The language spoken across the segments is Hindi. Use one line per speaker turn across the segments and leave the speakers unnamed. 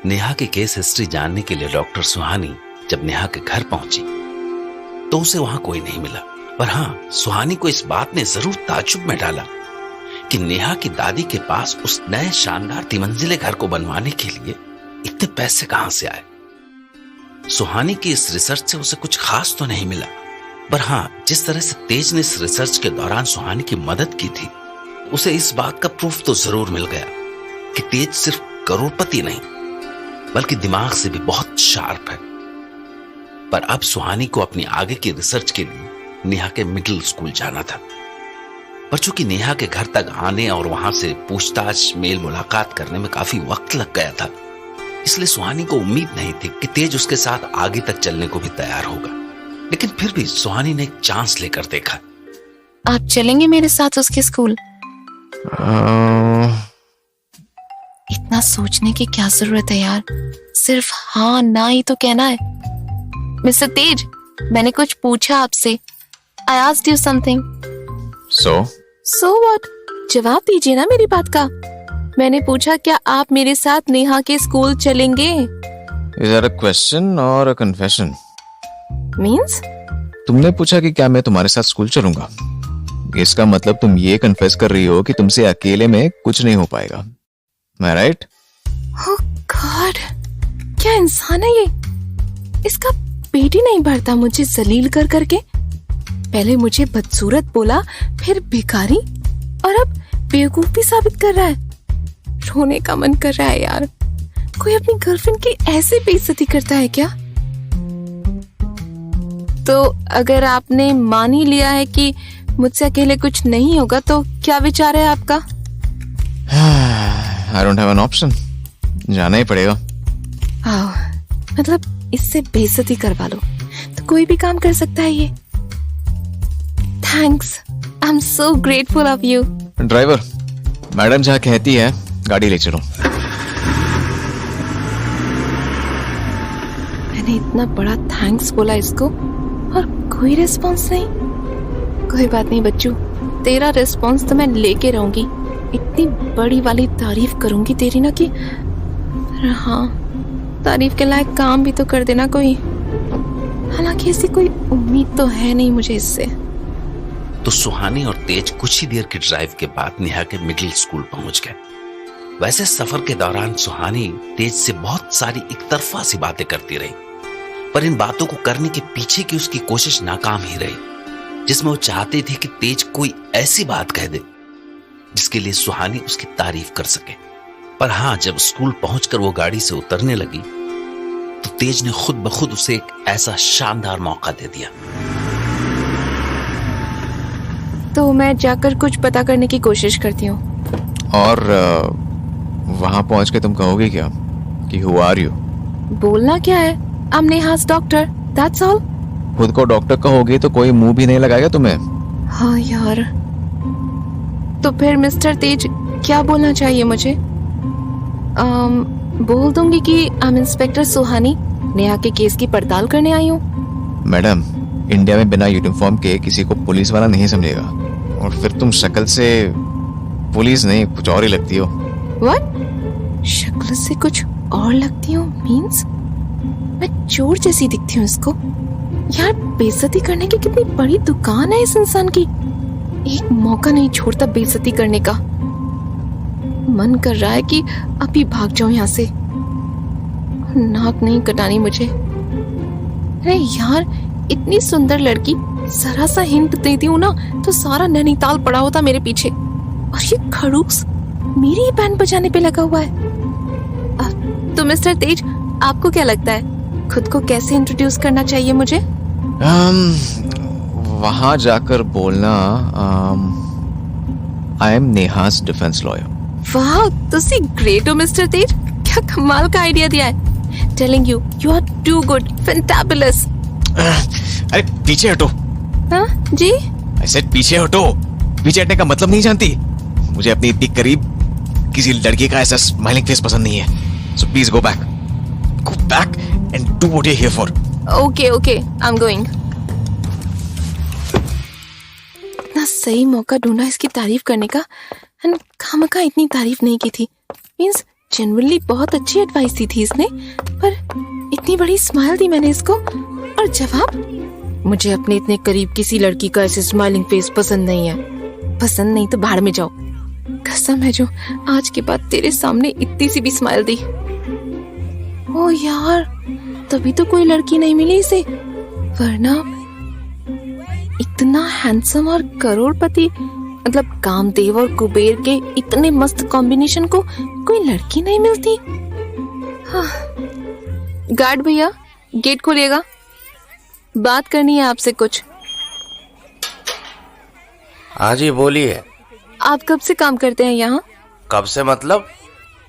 नेहा की केस हिस्ट्री जानने के लिए डॉक्टर सुहानी जब नेहा के घर पहुंची तो उसे वहां कोई नहीं मिला। पर हाँ, सुहानी को इस बात ने जरूर ताज्जुब में डाला कि नेहा की दादी के पास उस नए शानदार 3 मंजिले घर को बनवाने के लिए इतने पैसे कहां से आए। सुहानी की इस रिसर्च से उसे कुछ खास तो नहीं मिला, पर हाँ, जिस तरह से तेज ने इस रिसर्च के दौरान सुहानी की मदद की थी, उसे इस बात का प्रूफ तो जरूर मिल गया कि तेज सिर्फ करोड़पति नहीं बल्कि दिमाग से भी बहुत शार्प है। पर अब सुहानी को अपनी आगे की रिसर्च के लिए नेहा के मिडिल स्कूल जाना था। पर चूंकि नेहा के घर तक आने और वहां से पूछताछ मेल मुलाकात करने में काफी वक्त लग गया था, इसलिए सुहानी को उम्मीद नहीं थी कि तेज उसके साथ आगे तक चलने को भी तैयार होगा। लेकिन फिर भी सुहानी ने एक चांस लेकर देखा।
आप चलेंगे मेरे साथ उसके स्कूल? इतना सोचने की क्या जरूरत है यार, सिर्फ हाँ ना ही तो कहना है। मिस्टर तेज, मैंने कुछ पूछा आपसे। I asked you something.
So
what? जवाब दीजिए ना मेरी बात का। मैंने पूछा क्या आप मेरे साथ नेहा के स्कूल चलेंगे?
is that a question or a confession?
Means?
तुमने पूछा कि क्या मैं तुम्हारे साथ स्कूल चलूंगा। इसका मतलब तुम ये कन्फेस कर रही हो कि तुमसे अकेले में कुछ नहीं हो पाएगा। Am I right?
Oh God, क्या इंसान है ये? इसका पेट ही नहीं भरता मुझे जलील कर करके। पहले मुझे बदसूरत बोला, फिर भिखारी, और अब बेवकूफ भी साबित कर रहा है। रोने का मन कर रहा है यार। कोई अपनी गर्लफ्रेंड की ऐसे बेइज्जती करता है क्या? तो अगर आपने मान ही लिया है कि मुझसे अकेले कुछ नहीं होगा, तो क्या विचार है आपका?
I don't have an option. जाना ही पड़ेगा।
मतलब इससे बेइज्जती करवा लो तो कोई भी काम कर सकता है ये। Thanks, I am so grateful of you.
Driver, madam जहाँ कहती है गाड़ी ले चलो।
मैंने इतना बड़ा थैंक्स बोला इसको और कोई रिस्पॉन्स नहीं। कोई बात नहीं बच्चू, तेरा रिस्पॉन्स तो मैं लेके रहूंगी। इतनी बड़ी वाली तारीफ करूंगी तेरी ना कि हाँ, तारीफ के लायक काम भी तो कर देना कोई। हालांकि ऐसी कोई उम्मीद तो है नहीं मुझे इससे।
तो सुहानी और तेज कुछ ही देर की ड्राइव के बाद नेहा के मिडिल स्कूल पहुंच गए। वैसे सफर के दौरान सुहानी तेज से बहुत सारी एक तरफा सी बातें करती रही, पर इन बातों को करने के पीछे की उसकी कोशिश नाकाम ही रही, जिसमें वो चाहती थी कि तेज कोई ऐसी बात कह दे जिसके लिए सुहानी उसकी तारीफ कर सके। पर हाँ, जब स्कूल पहुंचकर वो गाड़ी से उतरने लगी तो तेज ने खुद ब खुद उसे एक ऐसा शानदार मौका दे दिया।
तो मैं जाकर कुछ पता करने की कोशिश करती हूँ।
और वहां पहुंच के तुम कहोगे क्या कि हु आर यू?
बोलना क्या है, I am Neha's doctor, that's all.
खुद को डॉक्टर कहोगे तो कोई मुंह भी नहीं लगाएगा तुम्हें।
हाँ यार, तो फिर मिस्टर तेज क्या बोलना चाहिए मुझे? बोल दूंगी कि आई एम इंस्पेक्टर सुहानी, नेहा के केस की पड़ताल करने आई हूँ।
मैडम, इंडिया में बिना यूनिफॉर्म के किसी को पुलिस वाला नहीं समझेगा, और फिर तुम शक्ल से पुलिस नहीं कुछ और ही लगती हो।
व्हाट? शक्ल से कुछ और लगती हूँ मींस? मैं चोर जैसी दिखती हूँ इसको? यार, बेइज्जती करने की कितनी बड़ी दुकान है इस इंसान की। एक मौका नहीं छोड़ता बेइज्जती करने का। मन कर रहा है कि अभी भाग जाऊं यहाँ से। नाक नहीं कटानी मुझे। अरे यार, इतनी सुंदर लड़की, जरा सा हिंट देती हूँ ना तो सारा नैनीताल पड़ा होता मेरे पीछे, और ये खड़ूस मेरी ही बैंड बजाने पे लगा हुआ है। तो मिस्टर तेज, आपको क्या लगता है खुद को कैसे इंट्रोड्यूस करना चाहिए मुझे?
वहां जाकर बोलना आई एम नेहा's डिफेंस लॉयर।
वाह, तुसी ग्रेट हो मिस्टर तेज, क्या कमाल का आइडिया दिया है। Telling you, you are too good, fantabulous.
अरे पीछे हटो।
हाँ जी?
I said पीछे हटो। पीछे हटने का मतलब नहीं जानती? मुझे अपनी इतनी करीब किसी लड़की का ऐसा स्माइलिंग फेस पसंद नहीं है। So please go back and do what you're here for.
Okay, I'm going. इतना सही मौका ढूंढा इसकी तारीफ करने का, एंड खामखा इतनी तारीफ नहीं की थी। मींस जनरली बहुत अच्छी एडवाइस दी थी इसने, पर इतनी बड़ी स्माइल दी मैंने इसको, और जवाब, मुझे अपने इतने करीब किसी लड़की का ऐसे स्माइलिंग फेस पसंद नहीं है। पसंद नहीं तो बाहर में जाओ। कसम है जो आज के बाद तेरे सामने इतनी सी भी स्माइल दी। ओ यार, तभी तो कोई लड़की नहीं मिली इसे, वरना इतना हैंडसम और करोड़पति, मतलब कामदेव और कुबेर के इतने मस्त कॉम्बिनेशन को कोई लड़की नहीं मिलती। हाँ। गार्ड भैया, गेट खोलिएगा, बात करनी है आपसे कुछ।
हाँ जी बोलिए।
आप कब से काम करते हैं यहाँ?
कब से मतलब?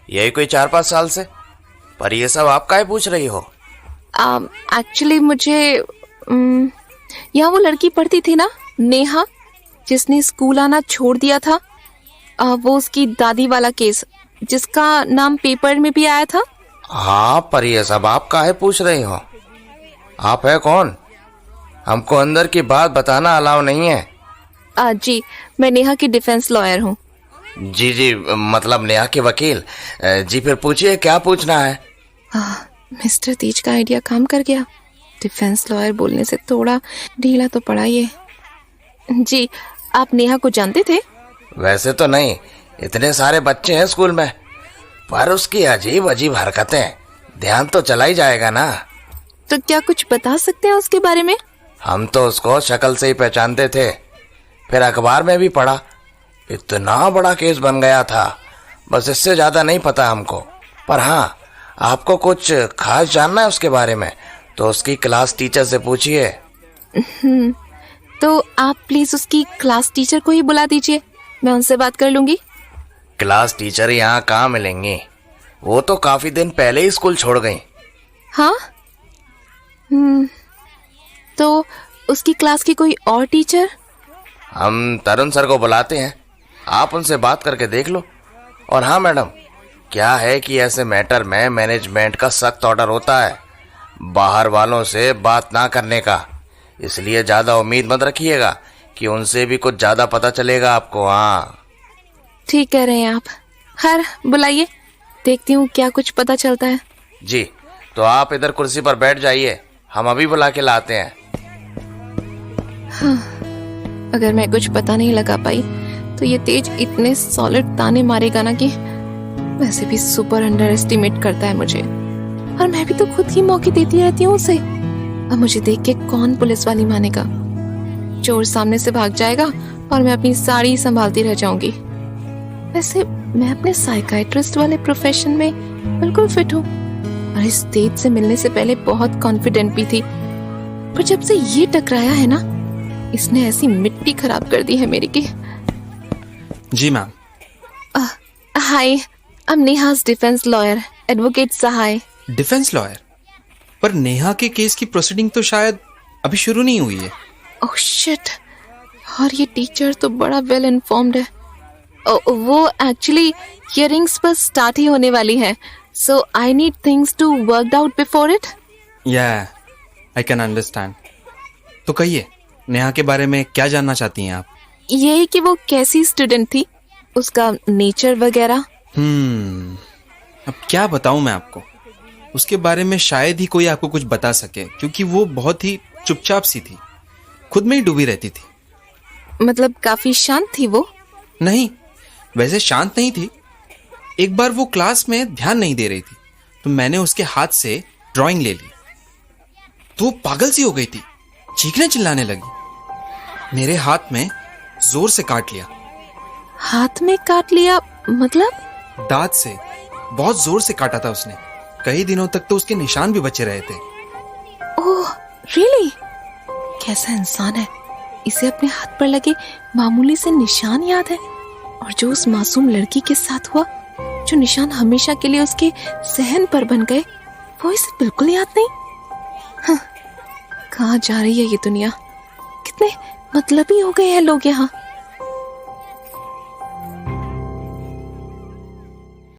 यही कोई 4-5 साल से। पर ये सब आप काहे पूछ रही हो?
एक्चुअली मुझे यहाँ वो लड़की पढ़ती थी ना, नेहा, जिसने स्कूल आना छोड़ दिया था, वो उसकी दादी वाला केस, जिसका नाम पेपर में भी आया था।
हाँ, पर ये सब आप काहे पूछ रही हो? आप है कौन? हमको अंदर की बात बताना अलाउ नहीं है।
जी, मैं नेहा की डिफेंस लॉयर हूँ।
जी जी, मतलब नेहा के वकील। जी फिर पूछिए, क्या पूछना है?
मिस्टर तेज का आइडिया काम कर गया। डिफेंस लॉयर बोलने से थोड़ा ढीला तो पड़ा ये। जी, आप नेहा को जानते थे?
वैसे तो नहीं, इतने सारे बच्चे हैं स्कूल में, पर उसकी अजीब अजीब हरकतें, ध्यान तो चला ही जाएगा ना।
तो क्या कुछ बता सकते हैं उसके बारे में?
हम तो उसको शक्ल से ही पहचानते थे, फिर अखबार में भी पढ़ा, इतना बड़ा केस बन गया था। बस इससे ज्यादा नहीं पता हमको। पर हाँ, आपको कुछ खास जानना है उसके बारे में तो उसकी क्लास टीचर से पूछिए।
तो आप प्लीज उसकी क्लास टीचर को ही बुला दीजिए, मैं उनसे बात कर लूंगी।
क्लास टीचर यहाँ कहाँ मिलेंगी? वो तो काफी दिन पहले ही स्कूल छोड़ गई।
हाँ? तो उसकी क्लास की कोई और टीचर?
हम तरुण सर को बुलाते हैं, आप उनसे बात करके देख लो। और हाँ मैडम, क्या है कि ऐसे मैटर में मैनेजमेंट का सख्त ऑर्डर होता है बाहर वालों से बात ना करने का, इसलिए ज्यादा उम्मीद मत रखिएगा कि उनसे भी कुछ ज्यादा पता चलेगा आपको। हाँ
ठीक कह रहे हैं आप। खैर बुलाइए, देखती हूँ क्या कुछ पता चलता है।
जी, तो आप इधर कुर्सी पर बैठ जाइए, हम अभी बुला के लाते हैं।
हाँ, अगर मैं कुछ पता नहीं लगा पाई तो ये तेज इतने सॉलिड ताने मारेगा ना कि वैसे भी सुपर अंडर एस्टिमेट करता है मुझे, और मैं भी तो खुद ही मौके देती रहती हूँ उसे। अब मुझे देख के कौन पुलिस वाली मानेगा? चोर सामने से भाग जाएगा और मैं अपनी साड़ी संभालती रह जाऊंगी। वैसे मैं अपने साइकाइट्रिस्ट वाले प्रोफेशन में बिल्कुल फिट हूँ, और इस तेज से मिलने से पहले बहुत कॉन्फिडेंट भी थी, पर जब से ये टकराया है ना, इसने ऐसी मिट्टी खराब कर दी है मेरी की।
जी ma'am.
Hi, I am Neha's defence lawyer, advocate Sahay.
Defence lawyer? पर नेहा के केस की प्रोसीडिंग तो शायद अभी शुरू नहीं हुई है।
ओह शिट, और ये टीचर तो बड़ा वेल इन्फॉर्म्ड है। वो एक्चुअली हियरिंग्स पर स्टार्ट ही होने वाली है, so I need things to work out before it.
या आई कैन अंडरस्टैंड। तो कहिए, नेहा के बारे में क्या जानना चाहती हैं आप?
यही कि वो कैसी स्टूडेंट थी, उसका नेचर वगैरह।
अब क्या बताऊं मैं आपको, उसके बारे में शायद ही कोई आपको कुछ बता सके, क्योंकि वो बहुत ही चुपचाप सी थी, खुद में ही डूबी रहती थी।
मतलब काफी शांत थी वो?
नहीं, वैसे शांत नहीं थी। एक बार वो क्लास में ध्यान नहीं दे रही थी, तो मैंने उसके हाथ से ड्राइंग ले ली, तो वो पागल सी हो गई थी, चीखने चिल्लाने लगी। मेरे हाथ में जोर से काट लिया।
हाथ में काट लिया मतलब?
दांत से बहुत जोर से काटा था उसने। कई दिनों तक तो उसके निशान भी बचे रहे थे।
Oh really? कैसा इंसान है, इसे अपने हाथ पर लगे मामूली से निशान याद है, और जो उस मासूम लड़की के साथ हुआ, जो निशान हमेशा के लिए उसके सहन पर बन गए, वो इसे बिल्कुल याद नहीं। हाँ, कहाँ जा रही है ये दुनिया? कितने मतलबी हो गए हैं लोग यहाँ।